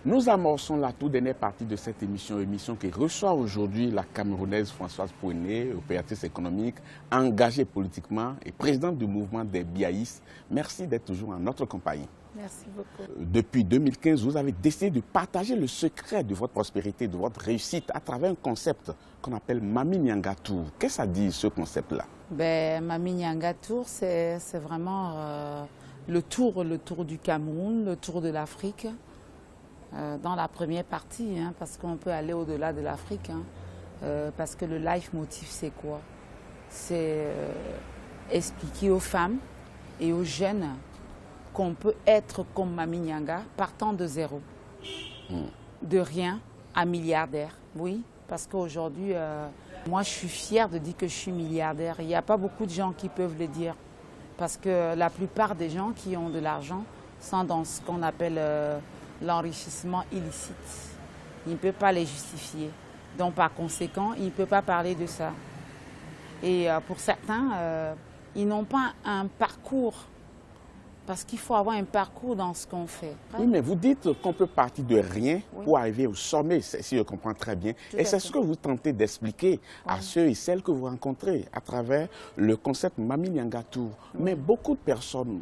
Nous amorçons la toute dernière partie de cette émission qui reçoit aujourd'hui la Camerounaise Françoise Pouéné, opératrice économique, engagée politiquement et présidente du mouvement des Biaïs. Merci d'être toujours en notre compagnie. Merci beaucoup. Depuis 2015, vous avez décidé de partager le secret de votre prospérité, de votre réussite à travers un concept qu'on appelle Mami Nyanga Tour. Qu'est-ce que ça dit, ce concept-là? Mami Nyanga Tour, c'est vraiment le tour du Cameroun, le tour de l'Afrique. Dans la première partie, parce qu'on peut aller au-delà de l'Afrique, parce que le life motif, c'est quoi? C'est expliquer aux femmes et aux jeunes qu'on peut être comme Mami Nyanga, partant de zéro, de rien à milliardaire. Oui, parce qu'aujourd'hui, moi je suis fière de dire que je suis milliardaire. Il n'y a pas beaucoup de gens qui peuvent le dire, parce que la plupart des gens qui ont de l'argent sont dans ce qu'on appelle l'enrichissement illicite. Il ne peut pas les justifier. Donc par conséquent, il ne peut pas parler de ça. Et pour certains, ils n'ont pas un parcours. Parce qu'il faut avoir un parcours dans ce qu'on fait. Oui, mais vous dites qu'on peut partir de rien pour arriver au sommet, si je comprends très bien. Et c'est ce que vous tentez d'expliquer à ceux et celles que vous rencontrez à travers le concept Mami Nyanga Tour. Mais beaucoup de personnes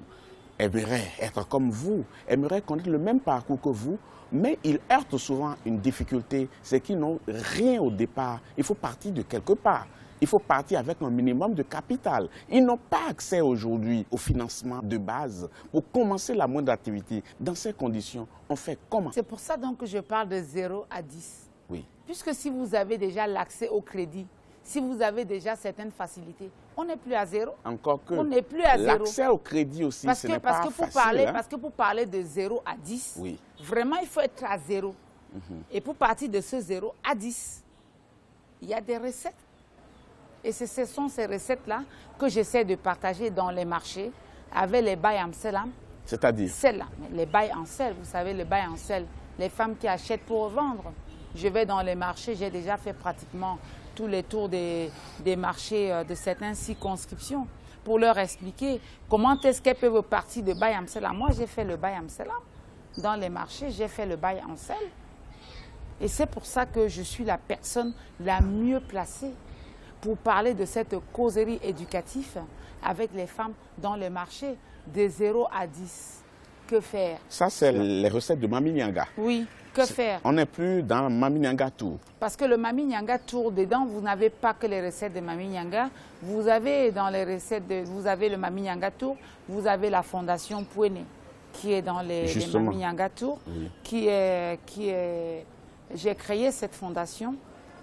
aimeraient être comme vous, aimeraient connaître le même parcours que vous, mais ils heurtent souvent une difficulté, c'est qu'ils n'ont rien au départ. Il faut partir de quelque part. Il faut partir avec un minimum de capital. Ils n'ont pas accès aujourd'hui au financement de base pour commencer la moindre activité. Dans ces conditions, on fait comment? C'est pour ça donc que je parle de 0 à 10. Oui. Puisque si vous avez déjà l'accès au crédit, si vous avez déjà certaines facilités, on n'est plus à zéro. Encore que on n'est plus à zéro. L'accès au crédit aussi, ce n'est pas facile. Parce que pour parler de 0 à 10, vraiment il faut être à zéro. Et pour partir de ce 0 à 10, il y a des recettes. Et ce sont ces recettes-là que j'essaie de partager dans les marchés avec les bails en selam. C'est-à-dire? Celles-là, les bails en sel, vous savez, les bails en sel, les femmes qui achètent pour revendre. Je vais dans les marchés, j'ai déjà fait pratiquement tous les tours des marchés de certaines circonscriptions pour leur expliquer comment est-ce qu'elles peuvent partir de bail en selam. Moi, j'ai fait le bail en selam. Dans les marchés, j'ai fait le bail en sel. Et c'est pour ça que je suis la personne la mieux placée pour parler de cette causerie éducative avec les femmes dans les marchés de 0 à 10. Que faire? Ça, c'est les recettes de Mami Nyanga. Oui, que faire? On n'est plus dans Mami Nyanga Tour. Parce que le Mami Nyanga Tour, dedans, vous n'avez pas que les recettes de Mami Nyanga. Vous avez dans les recettes, vous avez le Mami Nyanga Tour, vous avez la Fondation Pouéné, qui est dans les Mami Nyanga Tour, j'ai créé cette fondation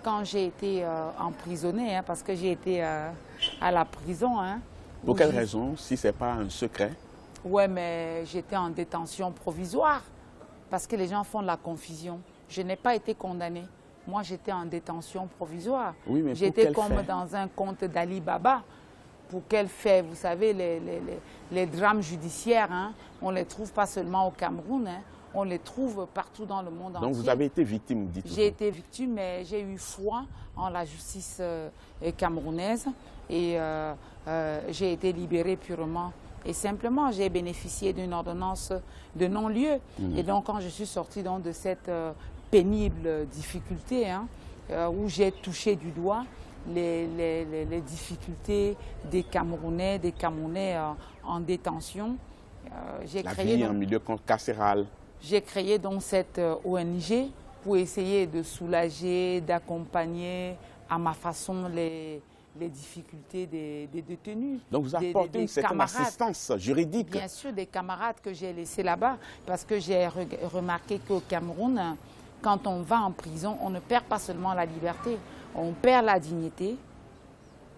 quand j'ai été emprisonnée, parce que j'ai été à la prison. Pour quelle raison, si ce n'est pas un secret? Oui, mais j'étais en détention provisoire, parce que les gens font de la confusion. Je n'ai pas été condamnée. Moi, j'étais en détention provisoire. Oui, mais j'étais comme dans un conte d'Ali Baba. Pour quel fait? Vous savez, les drames judiciaires, on ne les trouve pas seulement au Cameroun, on les trouve partout dans le monde entier. Donc vous avez été victime, dites-vous? J'ai été victime, mais j'ai eu foi en la justice camerounaise et j'ai été libérée purement. Et simplement, j'ai bénéficié d'une ordonnance de non-lieu. Et donc, quand je suis sortie de cette pénible difficulté, où j'ai touché du doigt les difficultés des Camerounais en détention, j'ai créé... La vie en milieu carcéral. J'ai créé donc cette ONG pour essayer de soulager, d'accompagner à ma façon les difficultés des détenus. Donc vous apportez une certaine assistance juridique? Bien sûr, des camarades que j'ai laissés là-bas, parce que j'ai remarqué qu'au Cameroun, quand on va en prison, on ne perd pas seulement la liberté, on perd la dignité,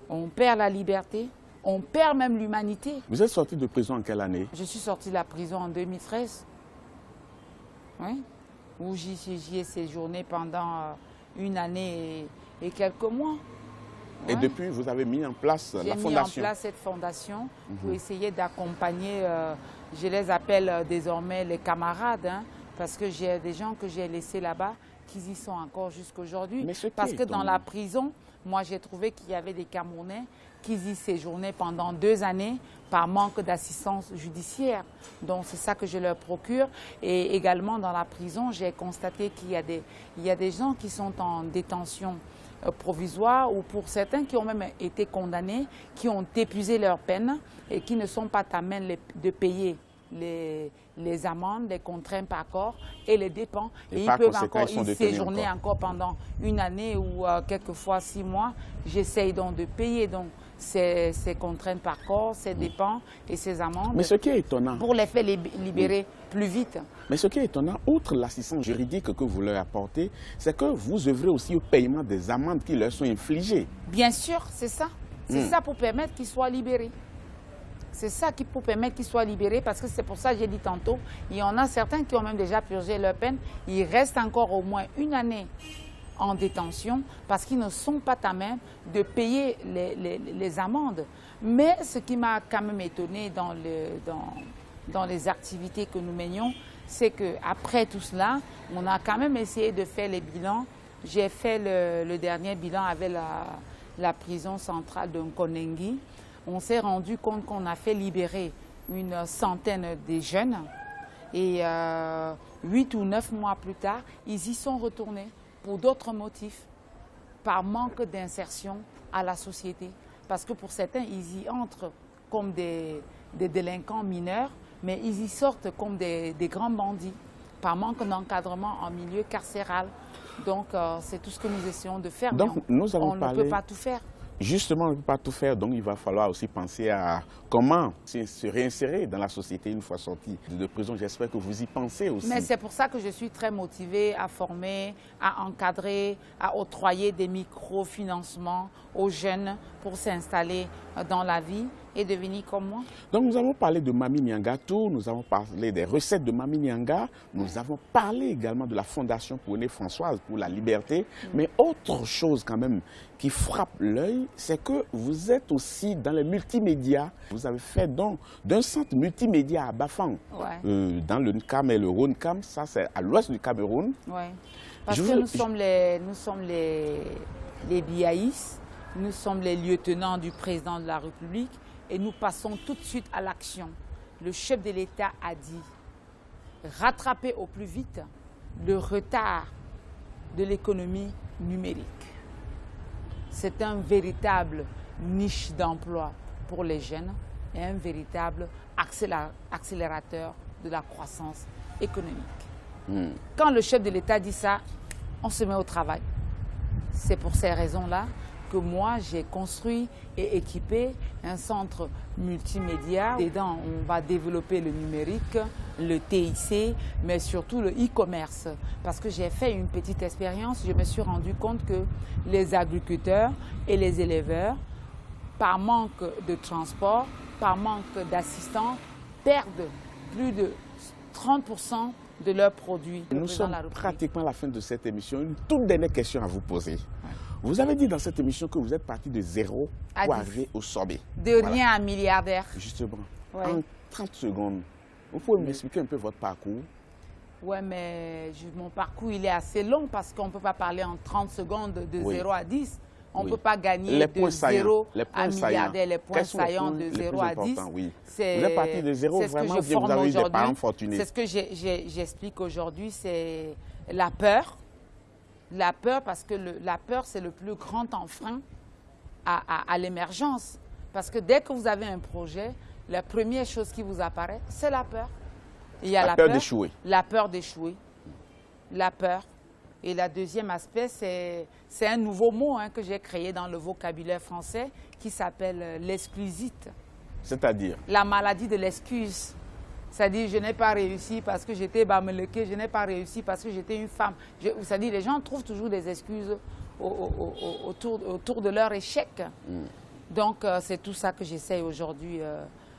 on perd la liberté, on perd même l'humanité. Vous êtes sorti de prison en quelle année? Je suis sorti de la prison en 2013. Oui, où j'y ai séjourné pendant une année et quelques mois. Et depuis, vous avez mis en place la fondation? J'ai mis en place cette fondation pour essayer d'accompagner, je les appelle désormais les camarades, parce que j'ai des gens que j'ai laissés là-bas qui y sont encore jusqu'aujourd'hui. Parce que dans la prison, moi j'ai trouvé qu'il y avait des Camerounais qu'ils y séjournaient pendant 2 années par manque d'assistance judiciaire. Donc c'est ça que je leur procure. Et également dans la prison, j'ai constaté qu'il y a des gens qui sont en détention provisoire ou pour certains qui ont même été condamnés, qui ont épuisé leur peine et qui ne sont pas à même de payer les amendes, les contraintes par corps et les dépenses. Et ils peuvent encore y séjourner encore pendant 1 année ou quelquefois 6 mois. J'essaye donc de payer donc ces contraintes par corps, ces dépenses et ces amendes. Mais ce qui est étonnant, pour les faire libérer plus vite. Mais ce qui est étonnant, outre l'assistance juridique que vous leur apportez, c'est que vous œuvrez aussi au paiement des amendes qui leur sont infligées. Bien sûr, c'est ça. C'est ça pour permettre qu'ils soient libérés. C'est ça qui peut permettre qu'ils soient libérés parce que c'est pour ça que j'ai dit tantôt, il y en a certains qui ont même déjà purgé leur peine. Ils restent encore au moins 1 année en détention parce qu'ils ne sont pas à même de payer les amendes. Mais ce qui m'a quand même étonné dans les activités que nous menions, c'est qu'après tout cela, on a quand même essayé de faire les bilans. J'ai fait le dernier bilan avec la prison centrale de Nkonengi. On s'est rendu compte qu'on a fait libérer une centaine de jeunes et 8 ou 9 mois plus tard, ils y sont retournés pour d'autres motifs, par manque d'insertion à la société. Parce que pour certains, ils y entrent comme des délinquants mineurs, mais ils y sortent comme des grands bandits, par manque d'encadrement en milieu carcéral. Donc, c'est tout ce que nous essayons de faire. Donc, on ne peut pas tout faire. Justement, on ne peut pas tout faire, donc il va falloir aussi penser à comment se réinsérer dans la société une fois sorti de prison. J'espère que vous y pensez aussi. Mais c'est pour ça que je suis très motivée à former, à encadrer, à octroyer des microfinancements aux jeunes pour s'installer dans la vie et devenir comme moi. Donc nous avons parlé de Mami Nyanga Tour, nous avons parlé des recettes de Mami Nyanga, nous avons parlé également de la Fondation pour Aînée Françoise pour la liberté. Mais autre chose quand même qui frappe l'œil, c'est que vous êtes aussi dans les multimédias. Vous avez fait don d'un centre multimédia à Bafang, dans le Nkam et le Rhône-Kam, ça c'est à l'ouest du Cameroun. Oui, parce que nous sommes les BIAIS, nous sommes les lieutenants du président de la République et nous passons tout de suite à l'action. Le chef de l'État a dit rattraper au plus vite le retard de l'économie numérique. C'est un véritable niche d'emploi pour les jeunes et un véritable accélérateur de la croissance économique. Quand le chef de l'État dit ça, on se met au travail. C'est pour ces raisons-là que moi, j'ai construit et équipé un centre multimédia. Dedans, on va développer le numérique, le TIC, mais surtout le e-commerce. Parce que j'ai fait une petite expérience, je me suis rendu compte que les agriculteurs et les éleveurs, par manque de transport, par manque d'assistants, perdent plus de 30% de leurs produits. Nous sommes pratiquement à la fin de cette émission. Une toute dernière question à vous poser. Vous avez dit dans cette émission que vous êtes parti de 0 pour arriver au sommet. De rien à milliardaire. Justement. En 30 secondes, vous pouvez m'expliquer un peu votre parcours? Oui, mais mon parcours, il est assez long parce qu'on ne peut pas parler en 30 secondes de 0 à 10. On ne peut pas gagner de 0 à milliardaire. Les points saillants de 0 à 10. Vous êtes parti de 0 vraiment, vous avez eu des parents fortunés. C'est ce que j'explique aujourd'hui, c'est la peur. La peur, parce que la peur, c'est le plus grand enfrein à l'émergence. Parce que dès que vous avez un projet, la première chose qui vous apparaît, c'est la peur. Il y a la peur d'échouer. La peur d'échouer. La peur. Et le deuxième aspect, c'est un nouveau mot que j'ai créé dans le vocabulaire français qui s'appelle l'exclusite. C'est-à-dire? La maladie de l'excuse. C'est-à-dire, je n'ai pas réussi parce que j'étais Bameleké, je n'ai pas réussi parce que j'étais une femme. C'est-à-dire, les gens trouvent toujours des excuses autour de leur échec. Donc, c'est tout ça que j'essaie aujourd'hui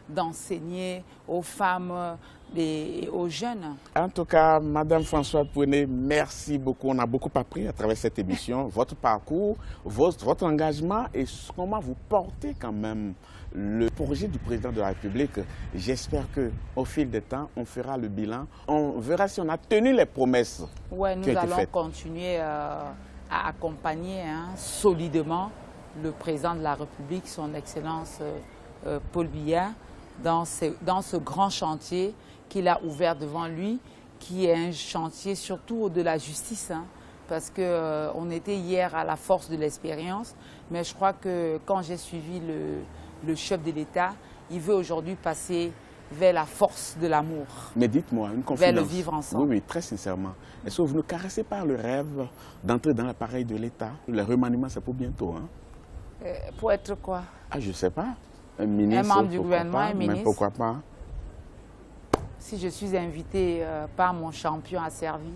d'enseigner aux femmes et aux jeunes. En tout cas, Madame Françoise Pouéné, merci beaucoup. On a beaucoup appris à travers cette émission. Votre parcours, votre engagement et comment vous portez quand même le projet du président de la République. J'espère qu'au fil du temps, on fera le bilan. On verra si on a tenu les promesses. Oui, nous allons continuer à accompagner solidement le président de la République, son Excellence Paul Biya, dans ce grand chantier qu'il a ouvert devant lui, qui est un chantier surtout de la justice, hein, parce qu'on était hier à la force de l'expérience, mais je crois que quand j'ai suivi le chef de l'État, il veut aujourd'hui passer vers la force de l'amour. Mais dites-moi, une confidence. Vers le vivre ensemble. Oui, oui, très sincèrement. Est-ce que vous ne caressez pas le rêve d'entrer dans l'appareil de l'État? Le remaniement, c'est pour bientôt. Hein? Pour être quoi? Ah, je ne sais pas. Un ministre, un membre du gouvernement, pas, un ministre. Mais pourquoi pas? Si je suis invitée par mon champion asservi,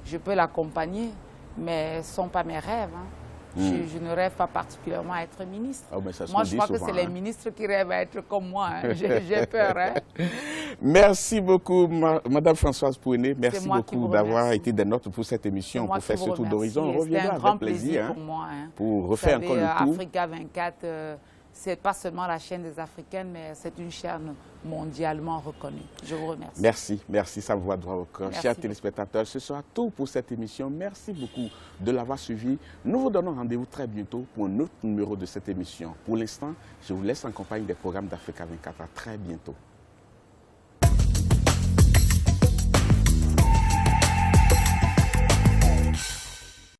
je peux l'accompagner, mais ce ne sont pas mes rêves. Hein. Je ne rêve pas particulièrement à être ministre. Oh, moi, je crois que c'est les ministres qui rêvent à être comme moi. Hein. J'ai peur. Hein. Merci beaucoup, Madame Françoise Pouené. Merci beaucoup d'avoir été des nôtres pour cette émission, pour faire ce tour d'horizon. On reviendra avec plaisir pour moi. Hein. Pour refaire encore le tour. Africa 24, ce n'est pas seulement la chaîne des Africaines, mais c'est une chaîne mondialement reconnue. Je vous remercie. Merci, merci, ça me voit droit au cœur. Chers téléspectateurs, ce sera tout pour cette émission. Merci beaucoup de l'avoir suivi. Nous vous donnons rendez-vous très bientôt pour un autre numéro de cette émission. Pour l'instant, je vous laisse en compagnie des programmes d'Africa 24. À très bientôt.